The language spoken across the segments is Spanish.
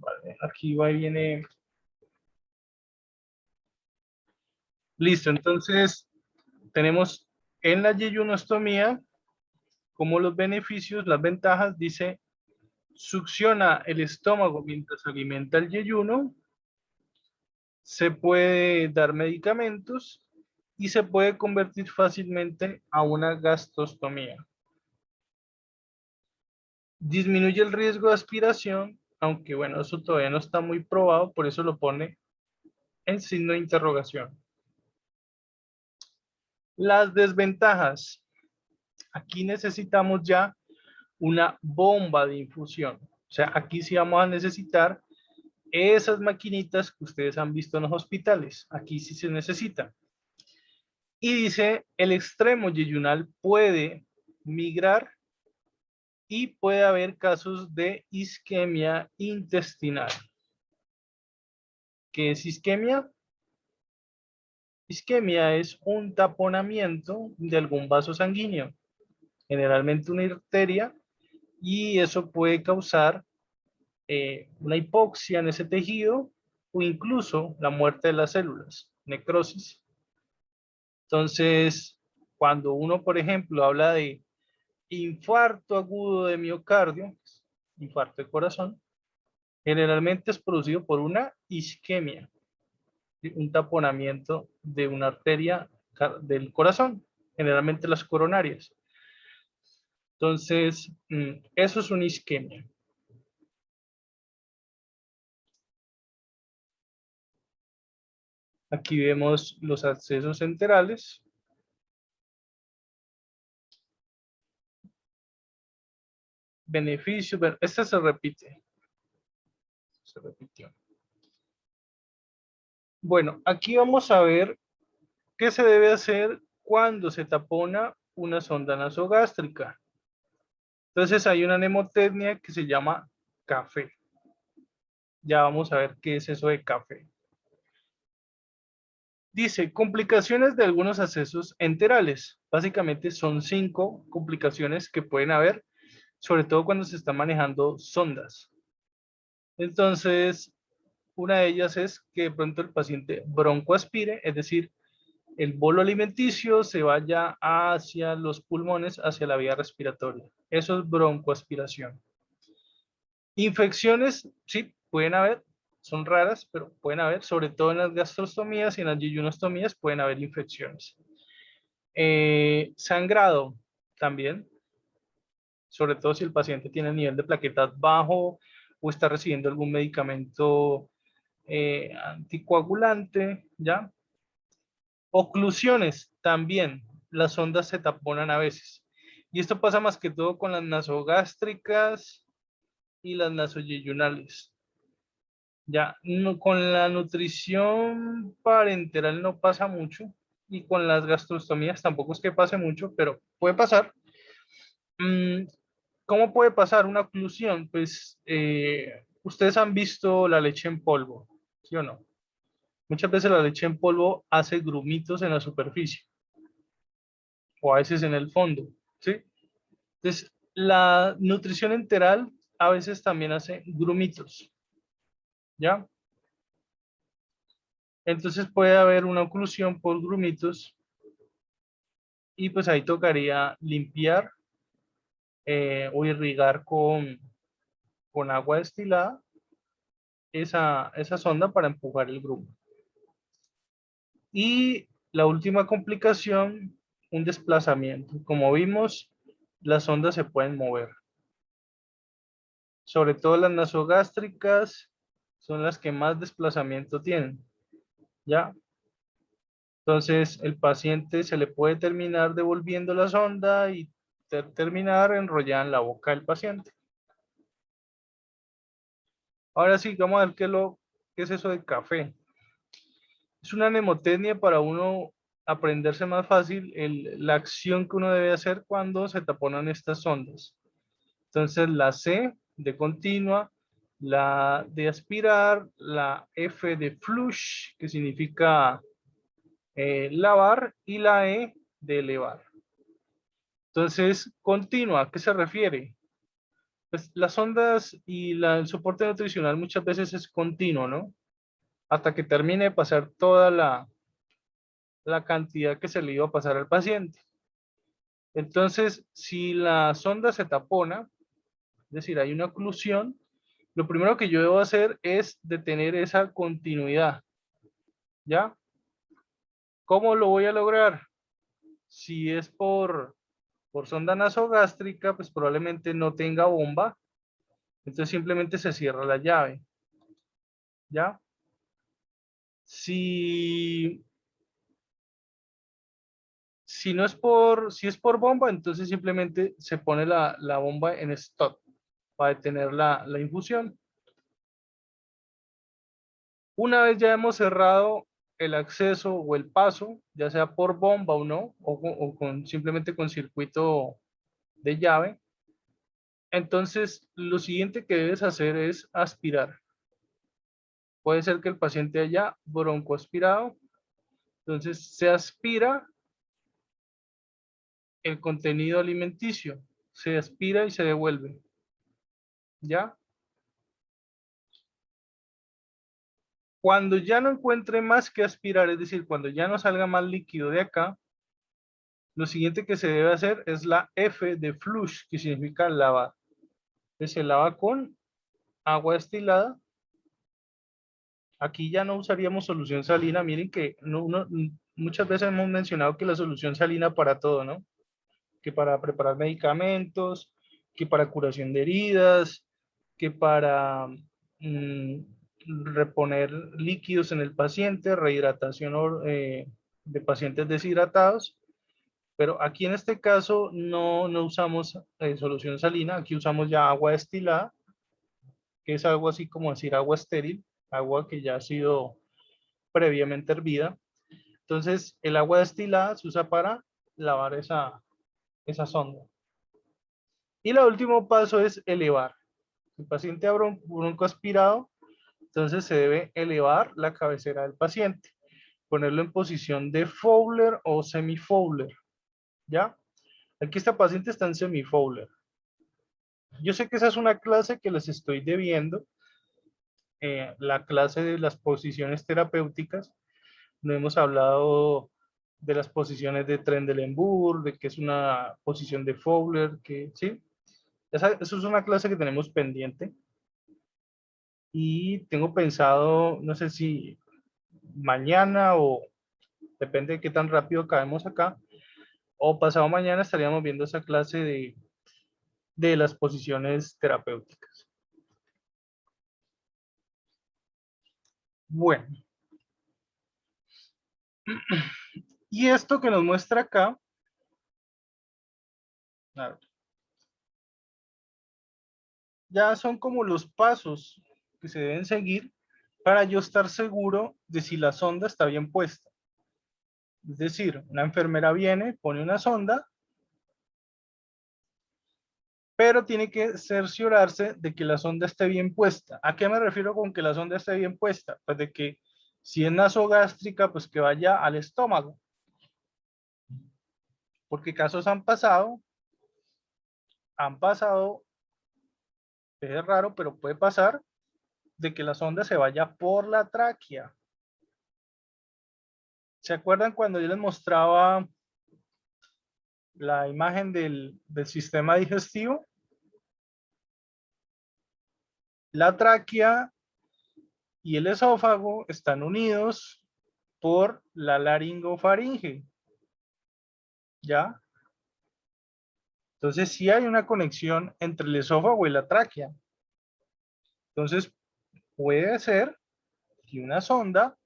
Vale, aquí va y viene. Listo, entonces tenemos en la yeyunostomía como los beneficios, las ventajas, dice, succiona el estómago mientras alimenta el yeyuno, se puede dar medicamentos y se puede convertir fácilmente a una gastrostomía. Disminuye el riesgo de aspiración, aunque bueno, eso todavía no está muy probado, por eso lo pone en signo de interrogación. Las desventajas. Aquí necesitamos ya una bomba de infusión. O sea, aquí sí vamos a necesitar esas maquinitas que ustedes han visto en los hospitales. Aquí sí se necesita. Y dice, el extremo yeyunal puede migrar y puede haber casos de isquemia intestinal. ¿Qué es isquemia? Isquemia es un taponamiento de algún vaso sanguíneo, generalmente una arteria, y eso puede causar una hipoxia en ese tejido o incluso la muerte de las células, necrosis. Entonces, cuando uno, por ejemplo, habla de infarto agudo de miocardio, infarto de corazón, generalmente es producido por una isquemia, un taponamiento de una arteria del corazón, generalmente las coronarias. Entonces, eso es una isquemia. Aquí vemos los accesos enterales. Beneficio, este se repite. Se repitió. Bueno, aquí vamos a ver qué se debe hacer cuando se tapona una sonda nasogástrica. Entonces hay una mnemotecnia que se llama café. Ya vamos a ver qué es eso de café. Dice, complicaciones de algunos accesos enterales. Básicamente son 5 complicaciones que pueden haber, sobre todo cuando se están manejando sondas. Entonces, una de ellas es que de pronto el paciente broncoaspire, es decir, el bolo alimenticio se vaya hacia los pulmones, hacia la vía respiratoria. Eso es broncoaspiración. Infecciones, sí, pueden haber, son raras, pero pueden haber, sobre todo en las gastrostomías y en las yeyunostomías pueden haber infecciones. Sangrado también, sobre todo si el paciente tiene el nivel de plaquetas bajo o está recibiendo algún medicamento anticoagulante, ¿ya? Oclusiones también, las ondas se taponan a veces. Y esto pasa más que todo con las nasogástricas y las nasoyeyunales. Ya, no, con la nutrición parenteral no pasa mucho y con las gastrostomías tampoco es que pase mucho, pero puede pasar. ¿Cómo puede pasar una oclusión? Pues ustedes han visto la leche en polvo, ¿sí o no? Muchas veces la leche en polvo hace grumitos en la superficie o a veces en el fondo, ¿sí? Entonces, la nutrición enteral a veces también hace grumitos, ¿ya? Entonces puede haber una oclusión por grumitos y pues ahí tocaría limpiar o irrigar con agua destilada esa sonda para empujar el grumo. Y la última complicación, un desplazamiento. Como vimos, las ondas se pueden mover. Sobre todo las nasogástricas son las que más desplazamiento tienen, ¿ya? Entonces, el paciente se le puede terminar devolviendo la sonda y terminar enrollada en la boca del paciente. Ahora sí, vamos a ver qué es eso de café. Es una mnemotecnia para uno aprenderse más fácil la acción que uno debe hacer cuando se taponan estas sondas. Entonces, la C de continua, la de aspirar, la F de flush, que significa lavar, y la E de elevar. Entonces, continua, ¿a qué se refiere? Pues las sondas y el soporte nutricional muchas veces es continuo, ¿no? Hasta que termine de pasar toda la cantidad que se le iba a pasar al paciente. Entonces, si la sonda se tapona, es decir, hay una oclusión, lo primero que yo debo hacer es detener esa continuidad, ¿ya? ¿Cómo lo voy a lograr? Si es por sonda nasogástrica, pues probablemente no tenga bomba, entonces simplemente se cierra la llave, ¿ya? Si, si no es si es por bomba, entonces simplemente se pone la bomba en stop para detener la infusión. Una vez ya hemos cerrado el acceso o el paso, ya sea por bomba o no, simplemente con circuito de llave, entonces lo siguiente que debes hacer es aspirar. Puede ser que el paciente haya broncoaspirado, entonces se aspira el contenido alimenticio, se aspira y se devuelve, ¿ya? Cuando ya no encuentre más que aspirar, es decir, cuando ya no salga más líquido de acá, lo siguiente que se debe hacer es la F de flush, que significa lavar. Entonces se lava con agua destilada. Aquí ya no usaríamos solución salina. Miren que muchas veces hemos mencionado que la solución salina para todo, ¿no? Que para preparar medicamentos, que para curación de heridas, que para mm, reponer líquidos en el paciente, rehidratación de pacientes deshidratados. Pero aquí en este caso no usamos solución salina, aquí usamos ya agua destilada, que es algo así como decir agua estéril, agua que ya ha sido previamente hervida. Entonces, el agua destilada se usa para lavar esa sonda. Y el último paso es elevar. Si el paciente ha broncoaspirado, entonces se debe elevar la cabecera del paciente, ponerlo en posición de Fowler o semi-Fowler, ¿ya? Aquí esta paciente está en semi-Fowler. Yo sé que esa es una clase que les estoy debiendo, la clase de las posiciones terapéuticas. No hemos hablado de las posiciones de Trendelenburg, de que es una posición de Fowler, que sí. Eso es una clase que tenemos pendiente. Y tengo pensado, no sé si mañana o depende de qué tan rápido acabemos acá, o pasado mañana estaríamos viendo esa clase de las posiciones terapéuticas. Bueno, y esto que nos muestra acá, a ver, ya son como los pasos que se deben seguir para yo estar seguro de si la sonda está bien puesta. Es decir, una enfermera viene, pone una sonda, pero tiene que cerciorarse de que la sonda esté bien puesta. ¿A qué me refiero con que la sonda esté bien puesta? Pues de que si es nasogástrica, pues que vaya al estómago. Porque casos han pasado, es raro, pero puede pasar de que la sonda se vaya por la tráquea. ¿Se acuerdan cuando yo les mostraba la imagen del sistema digestivo? La tráquea y el esófago están unidos por la laringofaringe, ¿ya? Entonces sí hay una conexión entre el esófago y la tráquea. Entonces puede ser que una sonda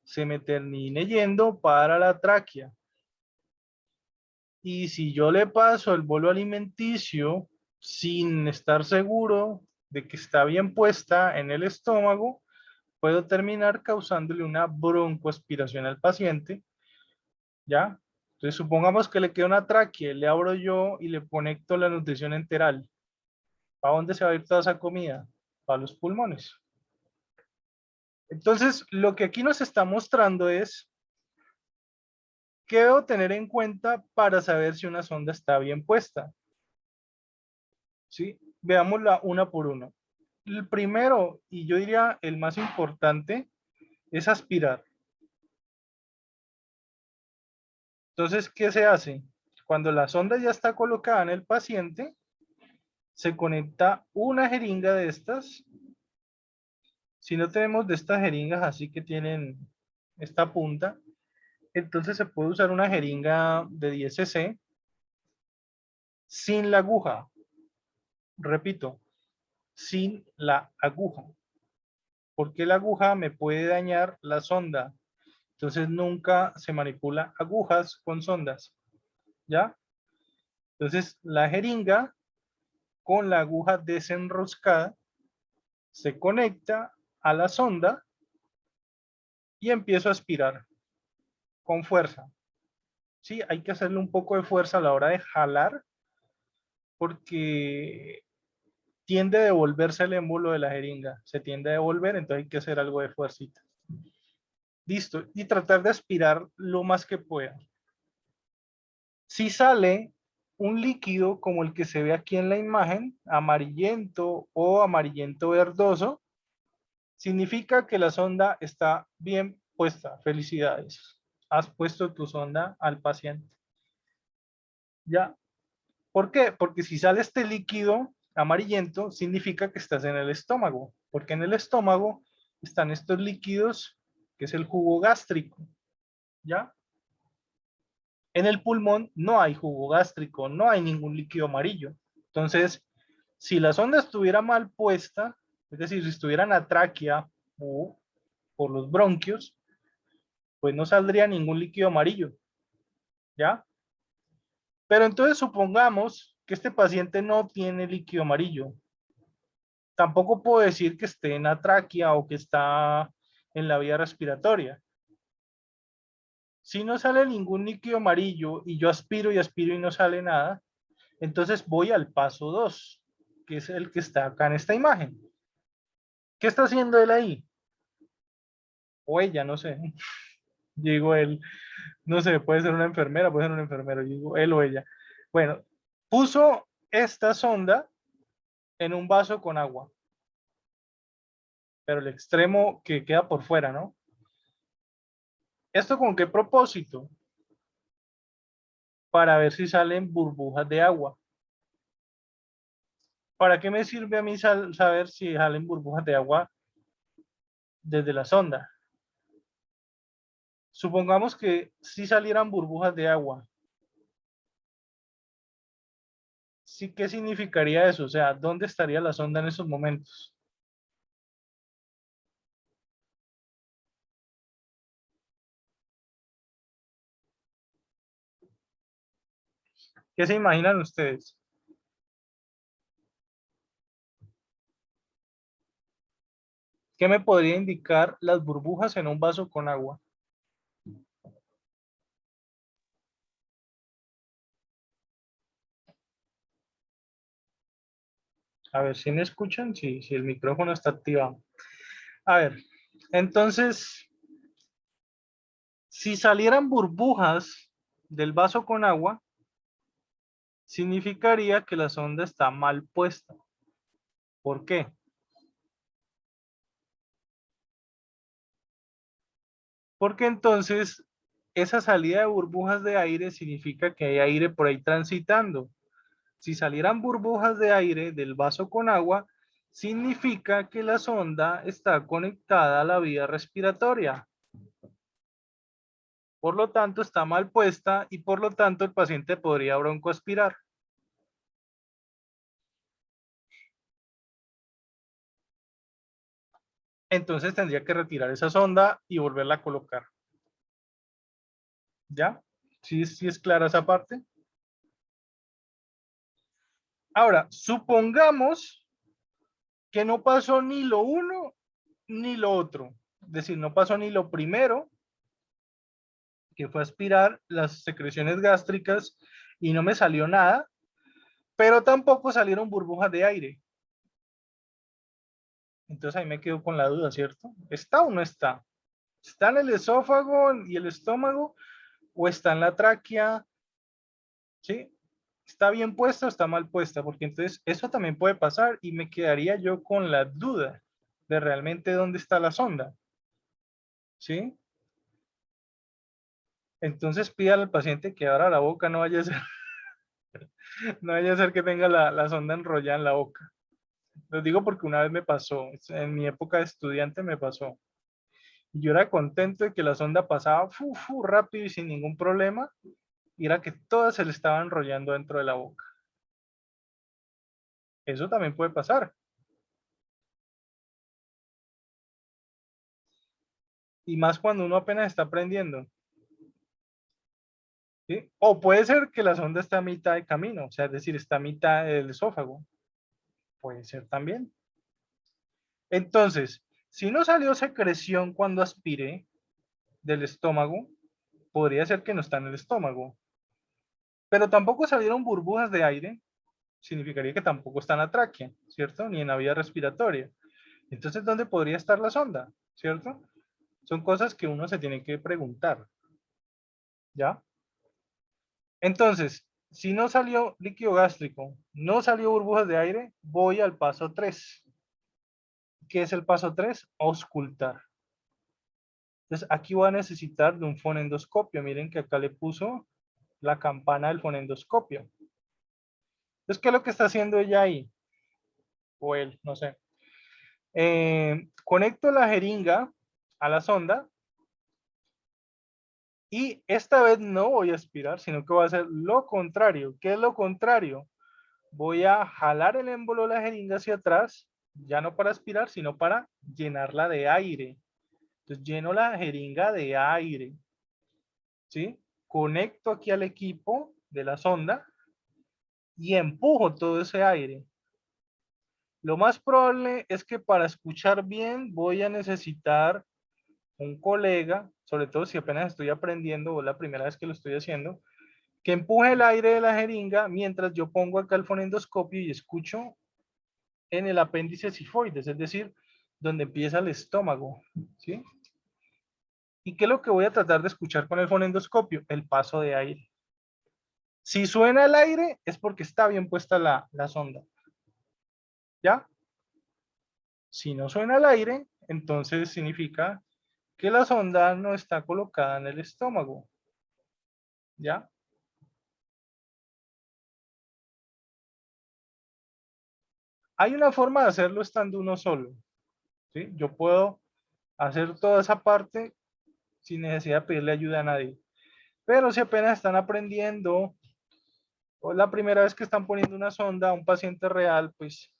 se me termine yendo para la tráquea. Y si yo le paso el bolo alimenticio sin estar seguro de que está bien puesta en el estómago, puedo terminar causándole una broncoaspiración al paciente, ¿ya? Entonces supongamos que le queda una tráquea, le abro yo y le conecto la nutrición enteral. ¿Para dónde se va a ir toda esa comida? Para los pulmones. Entonces, lo que aquí nos está mostrando es qué debo tener en cuenta para saber si una sonda está bien puesta. ¿Sí? Veámosla una por una. El primero, y yo diría el más importante, es aspirar. Entonces, ¿qué se hace? Cuando la sonda ya está colocada en el paciente, se conecta una jeringa de estas. Si no tenemos de estas jeringas así que tienen esta punta, entonces se puede usar una jeringa de 10 cc sin la aguja. Repito, sin la aguja. Porque la aguja me puede dañar la sonda. Entonces nunca se manipula agujas con sondas. ¿Ya? Entonces la jeringa con la aguja desenroscada se conecta a la sonda y empiezo a aspirar con fuerza. Sí, hay que hacerle un poco de fuerza a la hora de jalar porque tiende a devolverse el émbolo de la jeringa. Se tiende a devolver, entonces hay que hacer algo de fuercita. Listo. Y tratar de aspirar lo más que pueda. Si sale un líquido como el que se ve aquí en la imagen, amarillento o amarillento verdoso, significa que la sonda está bien puesta. Felicidades. Has puesto tu sonda al paciente. ¿Ya? ¿Por qué? Porque si sale este líquido amarillento, significa que estás en el estómago. Porque en el estómago están estos líquidos, que es el jugo gástrico. ¿Ya? En el pulmón no hay jugo gástrico, no hay ningún líquido amarillo. Entonces, si la sonda estuviera mal puesta, es decir, si estuviera en la tráquea o por los bronquios, pues no saldría ningún líquido amarillo, ¿ya? Pero entonces supongamos que este paciente no tiene líquido amarillo. Tampoco puedo decir que esté en la tráquea o que está en la vía respiratoria. Si no sale ningún líquido amarillo y yo aspiro y no sale nada, entonces voy al paso 2, que es el que está acá en esta imagen. ¿Qué está haciendo él ahí? O ella, no sé. Digo él, no sé, puede ser una enfermera, puede ser un enfermero, digo él o ella. Bueno, puso esta sonda en un vaso con agua, pero el extremo que queda por fuera, ¿no? ¿Esto con qué propósito? Para ver si salen burbujas de agua. ¿Para qué me sirve a mí saber si salen burbujas de agua desde la sonda? Supongamos que si salieran burbujas de agua. Sí, ¿qué significaría eso? O sea, ¿dónde estaría la sonda en esos momentos? ¿Qué se imaginan ustedes? ¿Qué me podría indicar las burbujas en un vaso con agua? A ver si me escuchan, si el micrófono está activado. A ver, entonces, si salieran burbujas del vaso con agua, significaría que la sonda está mal puesta. ¿Por qué? Porque entonces esa salida de burbujas de aire significa que hay aire por ahí transitando. Si salieran burbujas de aire del vaso con agua, significa que la sonda está conectada a la vía respiratoria. Por lo tanto, está mal puesta y por lo tanto el paciente podría broncoaspirar. Entonces tendría que retirar esa sonda y volverla a colocar. ¿Ya? ¿Sí es clara esa parte? Ahora, supongamos que no pasó ni lo uno ni lo otro. Es decir, no pasó ni lo primero, que fue aspirar las secreciones gástricas y no me salió nada, pero tampoco salieron burbujas de aire. Entonces ahí me quedo con la duda, ¿cierto? ¿Está o no está? ¿Está en el esófago y el estómago o está en la tráquea? ¿Sí? ¿Está bien puesta o está mal puesta? Porque entonces eso también puede pasar y me quedaría yo con la duda de realmente dónde está la sonda. ¿Sí? Entonces pídale al paciente que abra la boca, no vaya a ser, no vaya a ser que tenga la sonda enrollada en la boca. Lo digo porque una vez me pasó, en mi época de estudiante me pasó. Y yo era contento de que la sonda pasaba rápido y sin ningún problema, y era que toda se le estaba enrollando dentro de la boca. Eso también puede pasar. Y más cuando uno apenas está aprendiendo. ¿Sí? O puede ser que la sonda está a mitad de camino, o sea, es decir, está a mitad del esófago. Puede ser también. Entonces, si no salió secreción cuando aspiré del estómago, podría ser que no está en el estómago. Pero tampoco salieron burbujas de aire, significaría que tampoco está en la tráquea, ¿cierto? Ni en la vía respiratoria. Entonces, ¿dónde podría estar la sonda? ¿Cierto? Son cosas que uno se tiene que preguntar, ¿ya? Entonces, si no salió líquido gástrico, no salió burbujas de aire, voy al paso 3. ¿Qué es el paso 3? Auscultar. Entonces, aquí voy a necesitar de un fonendoscopio. Miren que acá le puso la campana del fonendoscopio. Entonces, ¿qué es lo que está haciendo ella ahí? O él, no sé. Conecto la jeringa a la sonda y esta vez no voy a aspirar, sino que voy a hacer lo contrario. ¿Qué es lo contrario? Voy a jalar el émbolo de la jeringa hacia atrás, ya no para aspirar, sino para llenarla de aire. Entonces lleno la jeringa de aire, ¿sí? Conecto aquí al equipo de la sonda y empujo todo ese aire. Lo más probable es que para escuchar bien voy a necesitar un colega, sobre todo si apenas estoy aprendiendo o la primera vez que lo estoy haciendo, que empuje el aire de la jeringa mientras yo pongo acá el fonendoscopio y escucho en el apéndice sifoides, es decir, donde empieza el estómago, ¿sí? ¿Y qué es lo que voy a tratar de escuchar con el fonendoscopio? El paso de aire. Si suena el aire, es porque está bien puesta la sonda, ¿ya? Si no suena el aire, entonces significa que la sonda no está colocada en el estómago, ¿ya? Hay una forma de hacerlo estando uno solo, ¿sí? Yo puedo hacer toda esa parte sin necesidad de pedirle ayuda a nadie. Pero si apenas están aprendiendo o la primera vez que están poniendo una sonda a un paciente real, pues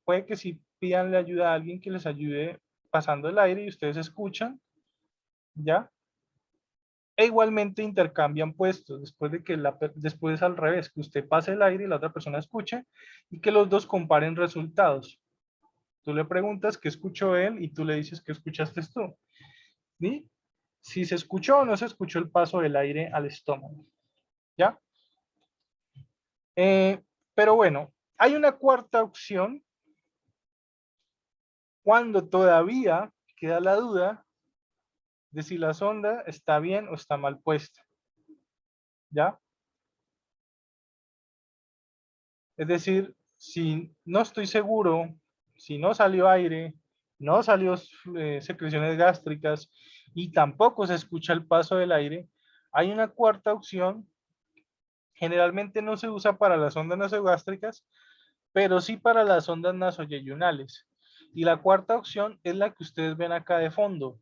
puede que si pidan la ayuda a alguien que les ayude pasando el aire y ustedes escuchan, ¿ya? E igualmente intercambian puestos, después de que después al revés, que usted pase el aire y la otra persona escuche y que los dos comparen resultados. Tú le preguntas qué escuchó él y tú le dices qué escuchaste tú. ¿Sí? Si se escuchó o no se escuchó el paso del aire al estómago. ¿Ya? Eh, pero bueno, hay una cuarta opción cuando todavía queda la duda de si la sonda está bien o está mal puesta. ¿Ya? Es decir, si no estoy seguro, si no salió aire, no salió secreciones gástricas y tampoco se escucha el paso del aire, hay una cuarta opción. Generalmente no se usa para las ondas nasogástricas, pero sí para las ondas nasoyeyunales. Y la cuarta opción es la que ustedes ven acá de fondo,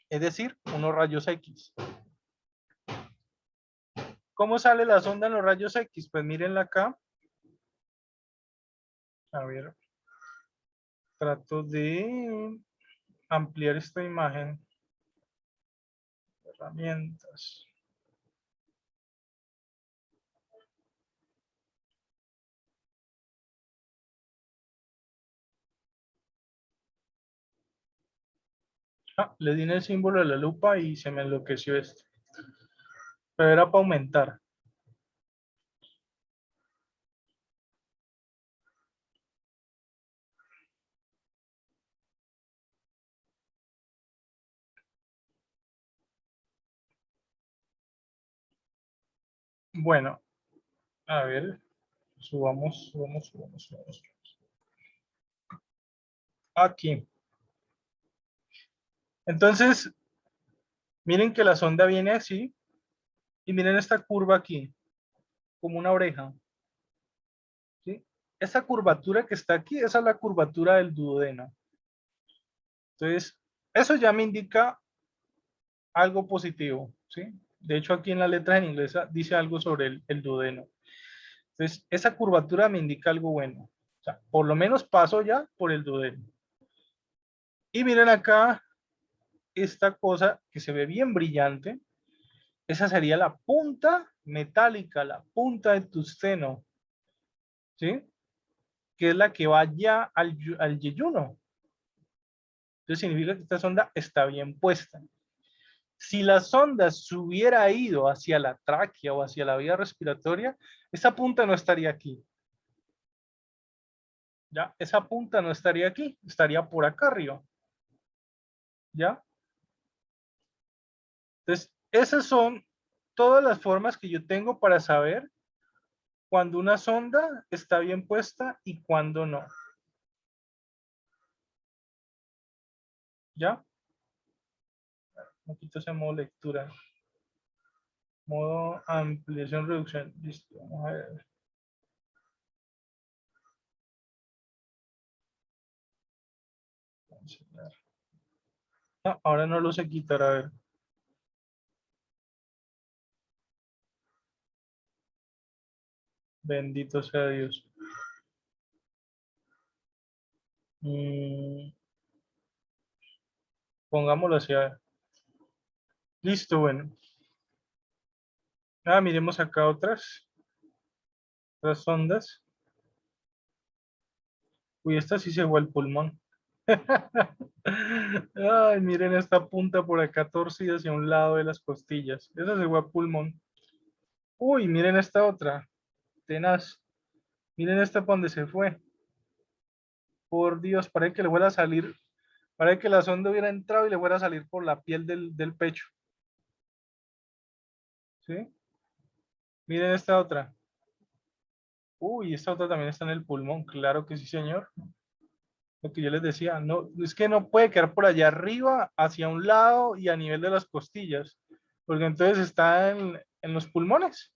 es decir, unos rayos X. ¿Cómo sale la sonda en los rayos X? Pues mírenla acá. A ver, trato de ampliar esta imagen. Herramientas. Ah, le di en el símbolo de la lupa y se me enloqueció esto. Pero era para aumentar. Bueno, a ver, subamos. Aquí. Entonces, miren que la sonda viene así y miren esta curva aquí, como una oreja. ¿Sí? Esa curvatura que está aquí, esa es la curvatura del duodeno. Entonces, eso ya me indica algo positivo, ¿sí? De hecho, aquí en la letra en inglés dice algo sobre el duodeno. Entonces, esa curvatura me indica algo bueno. O sea, por lo menos paso ya por el duodeno. Y miren acá esta cosa que se ve bien brillante. Esa sería la punta metálica, la punta de tu seno, ¿sí? Que es la que va ya al yeyuno. Entonces significa que esta sonda está bien puesta. Si la sonda se hubiera ido hacia la tráquea o hacia la vía respiratoria, esa punta no estaría aquí. ¿Ya? Esa punta no estaría aquí, estaría por acá arriba. ¿Ya? Entonces, esas son todas las formas que yo tengo para saber cuando una sonda está bien puesta y cuando no. ¿Ya? Aquí ese modo lectura. Modo ampliación, reducción. Listo. Vamos a ver. No, ahora no lo sé quitar. A ver. Bendito sea Dios. Mm, pongámoslo así. A ver. Listo, bueno. Ah, miremos acá otras ondas. Uy, esta sí se fue al pulmón. Ay, miren esta punta por acá torcida hacia un lado de las costillas. Esa se fue al pulmón. Uy, miren esta otra. Tenaz. Miren esta por donde se fue. Por Dios, parece que le fuera a salir. Parece que la sonda hubiera entrado y le fuera a salir por la piel del pecho. ¿Sí? Miren esta otra. Uy, esta otra también está en el pulmón. Claro que sí, señor. Lo que yo les decía, no, es que no puede quedar por allá arriba, hacia un lado y a nivel de las costillas, porque entonces está en los pulmones.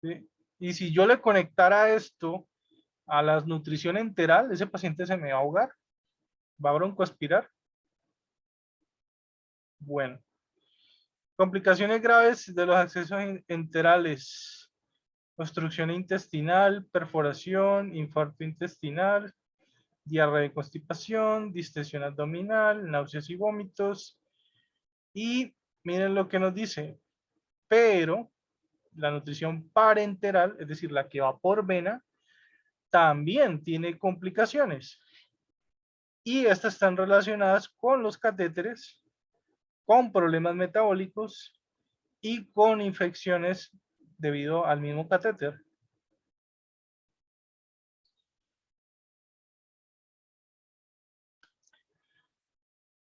¿Sí? Y si yo le conectara esto a la nutrición enteral, ese paciente se me va a ahogar, va a broncoaspirar. Bueno, complicaciones graves de los accesos enterales: obstrucción intestinal, perforación, infarto intestinal, diarrea y constipación, distensión abdominal, náuseas y vómitos. Y miren lo que nos dice, pero la nutrición parenteral, es decir, la que va por vena, también tiene complicaciones. Y estas están relacionadas con los catéteres, con problemas metabólicos y con infecciones debido al mismo catéter.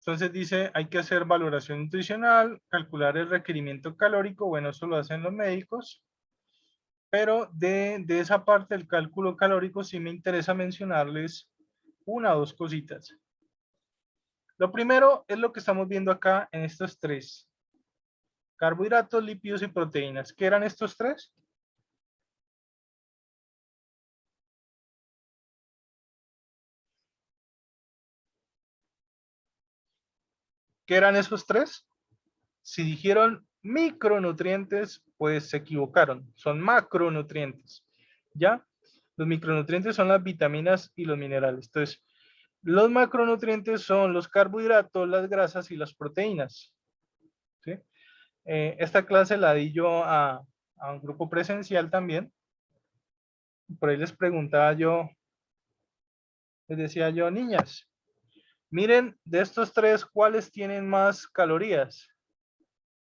Entonces dice, hay que hacer valoración nutricional, calcular el requerimiento calórico, bueno, eso lo hacen los médicos, pero de esa parte del cálculo calórico sí me interesa mencionarles una o dos cositas. Lo primero es lo que estamos viendo acá en estos tres: carbohidratos, lípidos y proteínas. ¿Qué eran estos tres? ¿Qué eran esos tres? Si dijeron micronutrientes, pues se equivocaron. Son macronutrientes. ¿Ya? Los micronutrientes son las vitaminas y los minerales. Entonces, los macronutrientes son los carbohidratos, las grasas y las proteínas. ¿Sí? Esta clase la di yo a un grupo presencial también. Por ahí les preguntaba yo, les decía yo, niñas, miren, de estos tres, ¿cuáles tienen más calorías?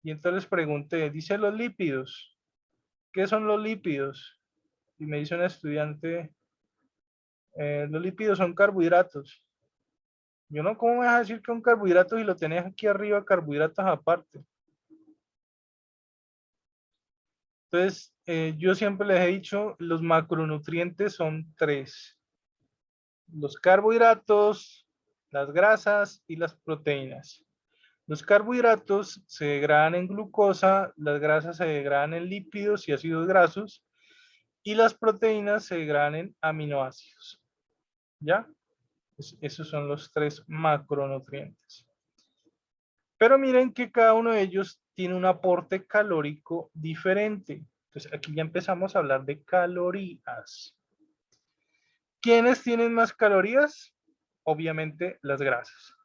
Y entonces les pregunté, dice los lípidos. ¿Qué son los lípidos? Y me dice un estudiante, los lípidos son carbohidratos. Yo no, ¿cómo me vas a decir que un carbohidrato si lo tenés aquí arriba, carbohidratos aparte? Entonces, yo siempre les he dicho, los macronutrientes son 3. Los carbohidratos, las grasas y las proteínas. Los carbohidratos se degradan en glucosa, las grasas se degradan en lípidos y ácidos grasos, y las proteínas se degradan en aminoácidos. ¿Ya? Esos son los 3 macronutrientes. Pero miren que cada uno de ellos tiene un aporte calórico diferente. Entonces aquí ya empezamos a hablar de calorías. ¿Quiénes tienen más calorías? Obviamente las grasas.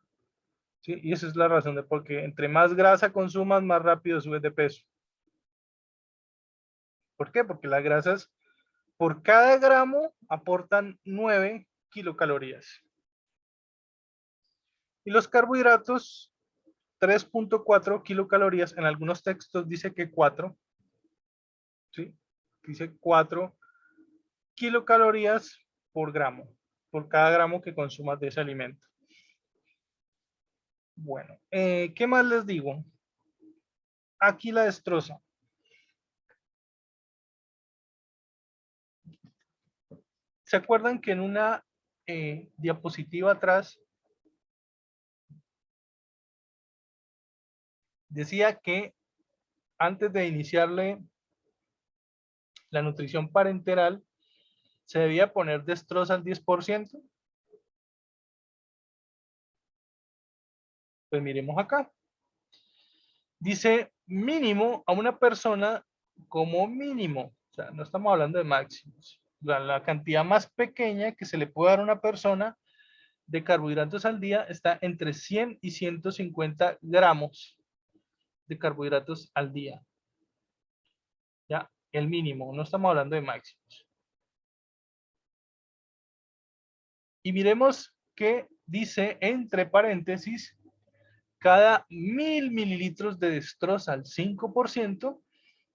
¿Sí? Y esa es la razón de por qué entre más grasa consumas, más rápido subes de peso. ¿Por qué? Porque las grasas por cada gramo aportan 9 kilocalorías. Y los carbohidratos, 3.4 kilocalorías. En algunos textos dice que 4. ¿Sí? Dice 4 kilocalorías por gramo, por cada gramo que consumas de ese alimento. Bueno, ¿qué más les digo? Aquí la destroza. ¿Se acuerdan que en una diapositiva atrás decía que antes de iniciarle la nutrición parenteral se debía poner destroza al 10%? Pues miremos acá. Dice mínimo a una persona como mínimo. O sea, no estamos hablando de máximos. La cantidad más pequeña que se le puede dar a una persona de carbohidratos al día está entre 100 y 150 gramos de carbohidratos al día. Ya, el mínimo, no estamos hablando de máximos. Y miremos que dice entre paréntesis, cada 1000 mililitros de destroza al 5%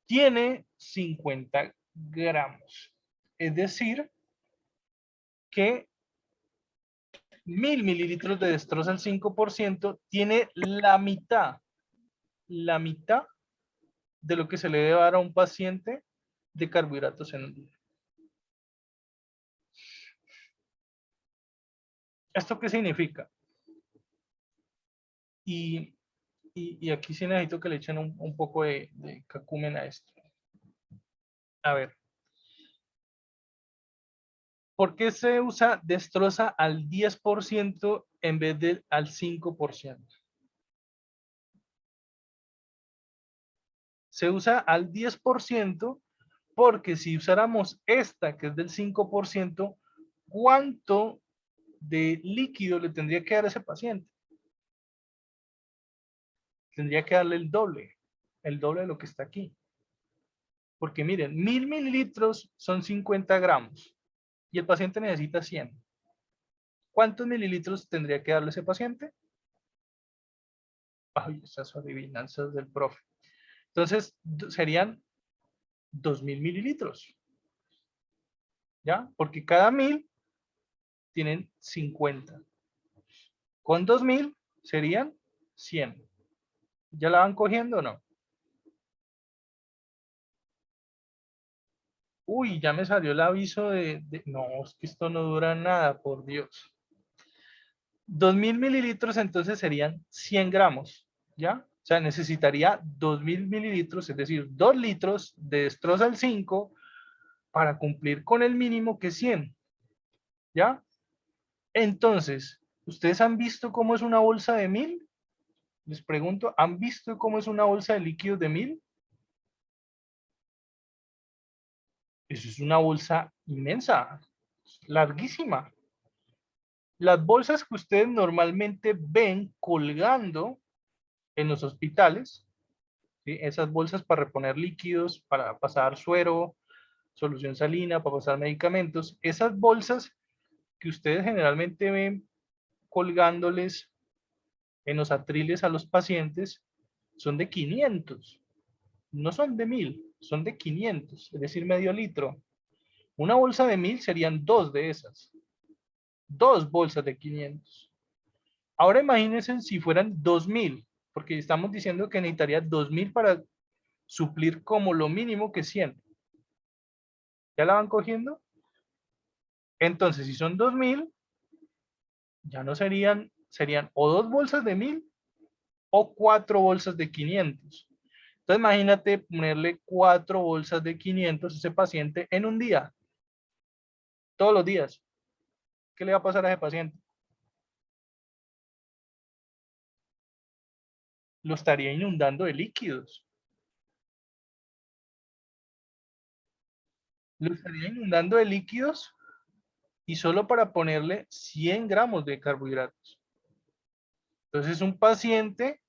tiene 50 gramos. Es decir, que 1000 mililitros de destroza al 5% tiene la mitad de lo que se le debe dar a un paciente de carbohidratos en un día. ¿Esto qué significa? Y aquí sí necesito que le echen un poco de cacumen a esto. A ver. ¿Por qué se usa destroza al 10% en vez de al 5%? Se usa al 10% porque si usáramos esta, que es del 5%, ¿cuánto de líquido le tendría que dar a ese paciente? Tendría que darle el doble de lo que está aquí. Porque miren, 1000 mililitros son 50 gramos y el paciente necesita 100. ¿Cuántos mililitros tendría que darle ese paciente? Ay, esas adivinanzas del profe. Entonces, serían 2000 mililitros. ¿Ya? Porque cada 1000 tienen 50. Con 2000 serían 100. ¿Ya la van cogiendo o no? Uy, ya me salió el aviso no, es que esto no dura nada, por Dios. 2000 mililitros entonces serían 100 gramos, ¿ya? O sea, necesitaría 2000 mililitros, es decir, 2 litros de destroza al 5 para cumplir con el mínimo que es 100, ¿ya? Entonces, ¿ustedes han visto cómo es una bolsa de 1000? Les pregunto, ¿han visto cómo es una bolsa de líquidos de 1000? Eso es una bolsa inmensa, larguísima. Las bolsas que ustedes normalmente ven colgando en los hospitales, ¿sí? Esas bolsas para reponer líquidos, para pasar suero, solución salina, para pasar medicamentos, esas bolsas que ustedes generalmente ven colgándoles en los atriles a los pacientes son de 500, no son de 1000, son de 500, es decir, medio litro. Una bolsa de 1000 serían 2 de esas, 2 bolsas de 500. Ahora imagínense si fueran 2000, porque estamos diciendo que necesitaría 2000 para suplir como lo mínimo que 100. ¿Ya la van cogiendo? Entonces, si son 2000, ya no serían o 2 bolsas de 1000 o 4 bolsas de 500. Entonces, imagínate ponerle 4 bolsas de 500 a ese paciente en un día, todos los días. ¿Qué le va a pasar a ese paciente? Lo estaría inundando de líquidos. Lo estaría inundando de líquidos y solo para ponerle 100 gramos de carbohidratos. Entonces, es un paciente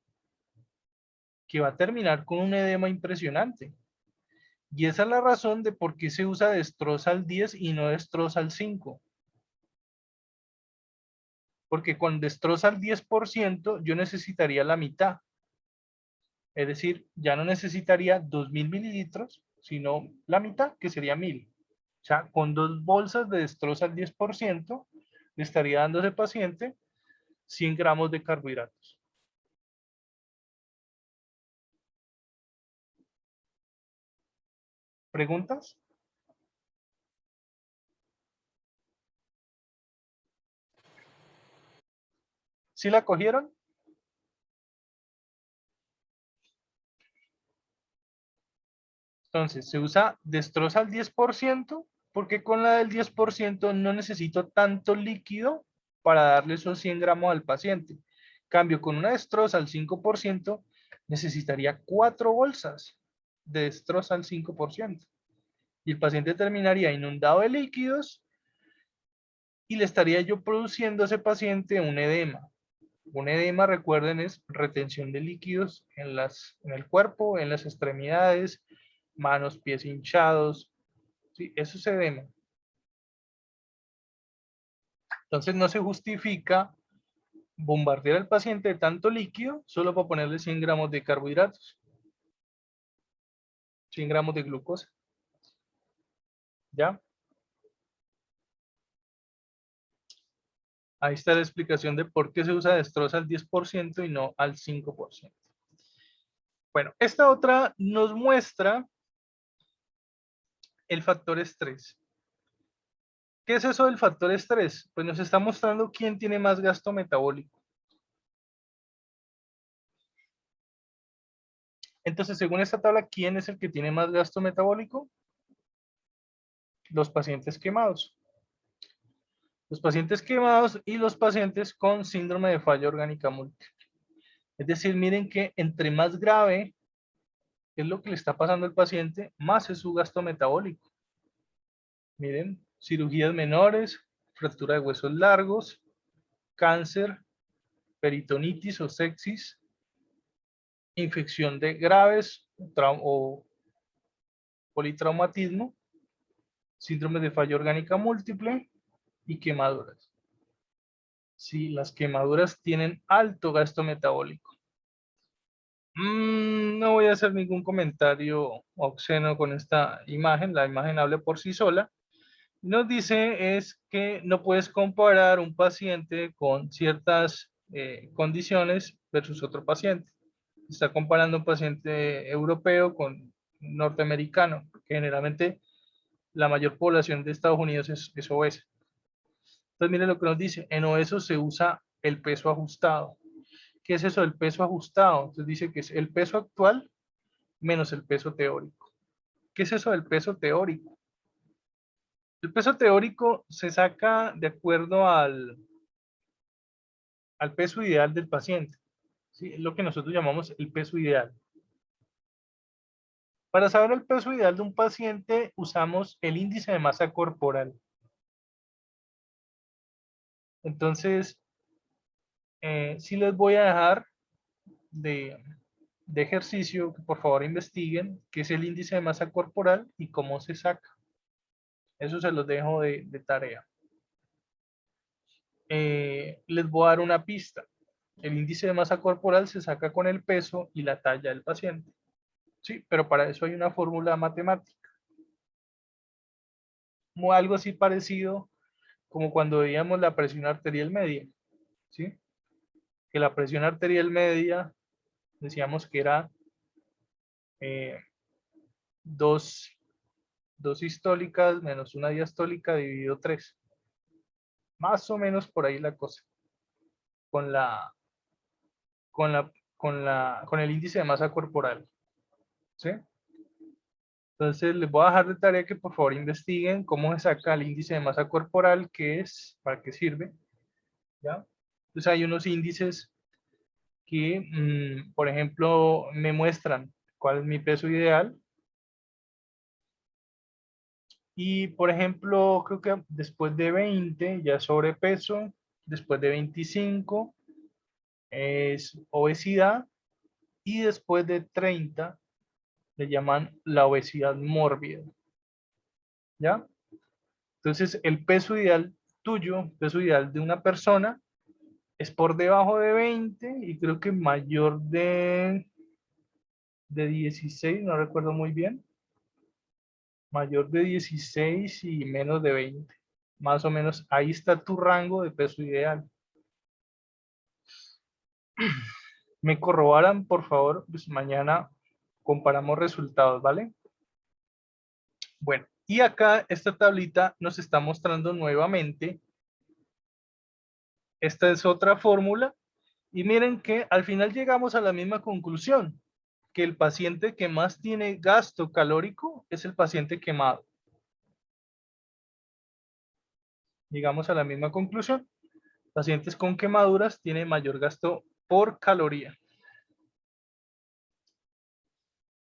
que va a terminar con un edema impresionante. Y esa es la razón de por qué se usa Destrosal 10 y no Destrosal 5. Porque con Destrosal 10% yo necesitaría la mitad. Es decir, ya no necesitaría 2000 mililitros, sino la mitad, que sería 1000. O sea, con 2 bolsas de Destrosal 10%, le estaría dando a ese paciente 100 gramos de carbohidratos. ¿Preguntas? ¿Sí la cogieron? Entonces, se usa Destrosal 10% porque con la del 10% no necesito tanto líquido para darle esos 100 gramos al paciente. Cambio, con una Destrosal 5% necesitaría 4 bolsas de Destrosal 5%. Y el paciente terminaría inundado de líquidos y le estaría yo produciendo a ese paciente un edema. Un edema, recuerden, es retención de líquidos en el cuerpo, en las extremidades, manos, pies hinchados. Sí, eso es edema. Entonces no se justifica bombardear al paciente de tanto líquido solo para ponerle 100 gramos de carbohidratos, 100 gramos de glucosa. ¿Ya? Ahí está la explicación de por qué se usa Destroza al 10% y no al 5%. Bueno, esta otra nos muestra el factor estrés. ¿Qué es eso del factor estrés? Pues nos está mostrando quién tiene más gasto metabólico. Entonces, según esta tabla, ¿quién es el que tiene más gasto metabólico? Los pacientes quemados. Los pacientes quemados y los pacientes con síndrome de falla orgánica múltiple. Es decir, miren que entre más grave es lo que le está pasando al paciente, más es su gasto metabólico. Miren, cirugías menores, fractura de huesos largos, cáncer, peritonitis o sepsis, infección de graves o politraumatismo, síndrome de falla orgánica múltiple y quemaduras. Sí, las quemaduras tienen alto gasto metabólico. No voy a hacer ningún comentario obsceno con esta imagen. La imagen habla por sí sola. Nos dice es que no puedes comparar un paciente con ciertas condiciones versus otro paciente. Está comparando un paciente europeo con norteamericano, que generalmente la mayor población de Estados Unidos es obesa. Entonces, miren lo que nos dice. En obesos se usa el peso ajustado. ¿Qué es eso del peso ajustado? Entonces dice que es el peso actual menos el peso teórico. ¿Qué es eso del peso teórico? El peso teórico se saca de acuerdo al peso ideal del paciente. ¿Sí? Es lo que nosotros llamamos el peso ideal. Para saber el peso ideal de un paciente usamos el índice de masa corporal. Entonces, sí les voy a dejar de ejercicio que por favor investiguen qué es el índice de masa corporal y cómo se saca. Eso se los dejo de tarea. Les voy a dar una pista. El índice de masa corporal se saca con el peso y la talla del paciente. Sí, pero para eso hay una fórmula matemática. Como algo así parecido como cuando veíamos la presión arterial media. ¿Sí? Que la presión arterial media decíamos que era 2 sistólicas menos una diastólica dividido 3. Más o menos por ahí la cosa. Con el índice de masa corporal. ¿Sí? Entonces les voy a dejar de tarea que por favor investiguen cómo se saca el índice de masa corporal, qué es, para qué sirve. ¿Ya? Entonces hay unos índices que, por ejemplo, me muestran cuál es mi peso ideal. Y, por ejemplo, creo que después de 20 ya es sobrepeso, después de 25 es obesidad y después de 30 le llaman la obesidad mórbida. ¿Ya? Entonces, el peso ideal tuyo, peso ideal de una persona, es por debajo de 20 y creo que mayor de 16, no recuerdo muy bien. Mayor de 16 y menos de 20. Más o menos ahí está tu rango de peso ideal. Me corroboran, por favor, pues mañana comparamos resultados, ¿vale? Bueno, y acá esta tablita nos está mostrando nuevamente. Esta es otra fórmula. Y miren que al final llegamos a la misma conclusión, que el paciente que más tiene gasto calórico es el paciente quemado. Llegamos a la misma conclusión. Pacientes con quemaduras tienen mayor gasto por caloría.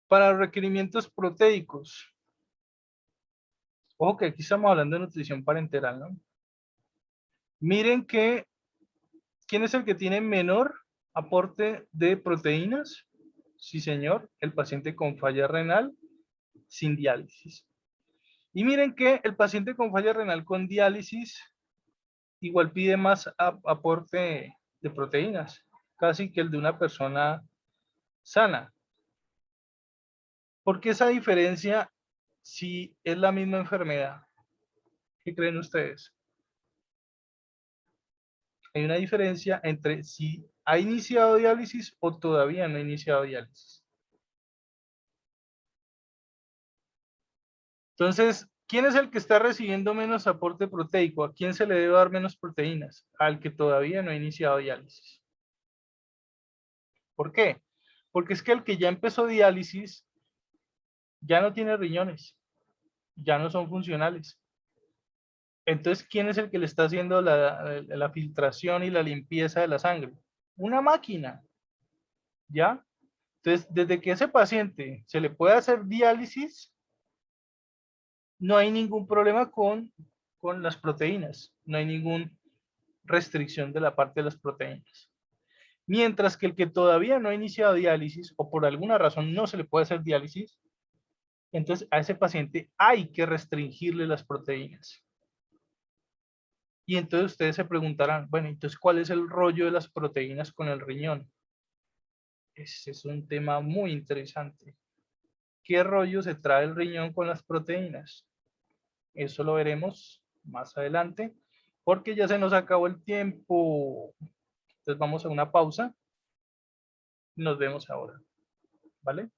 Para los requerimientos proteicos. Ojo que aquí estamos hablando de nutrición parenteral, ¿no? Miren que, ¿quién es el que tiene menor aporte de proteínas? Sí, señor, el paciente con falla renal sin diálisis. Y miren que el paciente con falla renal con diálisis igual pide más aporte de proteínas, casi que el de una persona sana. ¿Por qué esa diferencia si es la misma enfermedad? ¿Qué creen ustedes? Hay una diferencia entre si ha iniciado diálisis o todavía no ha iniciado diálisis. Entonces, ¿quién es el que está recibiendo menos aporte proteico? ¿A quién se le debe dar menos proteínas? Al que todavía no ha iniciado diálisis. ¿Por qué? Porque es que el que ya empezó diálisis ya no tiene riñones, ya no son funcionales. Entonces, ¿quién es el que le está haciendo la filtración y la limpieza de la sangre? Una máquina, ¿ya? Entonces, desde que ese paciente se le puede hacer diálisis, no hay ningún problema con las proteínas, no hay ninguna restricción de la parte de las proteínas. Mientras que el que todavía no ha iniciado diálisis o por alguna razón no se le puede hacer diálisis, entonces a ese paciente hay que restringirle las proteínas. Y entonces ustedes se preguntarán, bueno, entonces ¿cuál es el rollo de las proteínas con el riñón? Ese es un tema muy interesante. ¿Qué rollo se trae el riñón con las proteínas? Eso lo veremos más adelante, porque ya se nos acabó el tiempo. Entonces vamos a una pausa. Nos vemos ahora, ¿vale?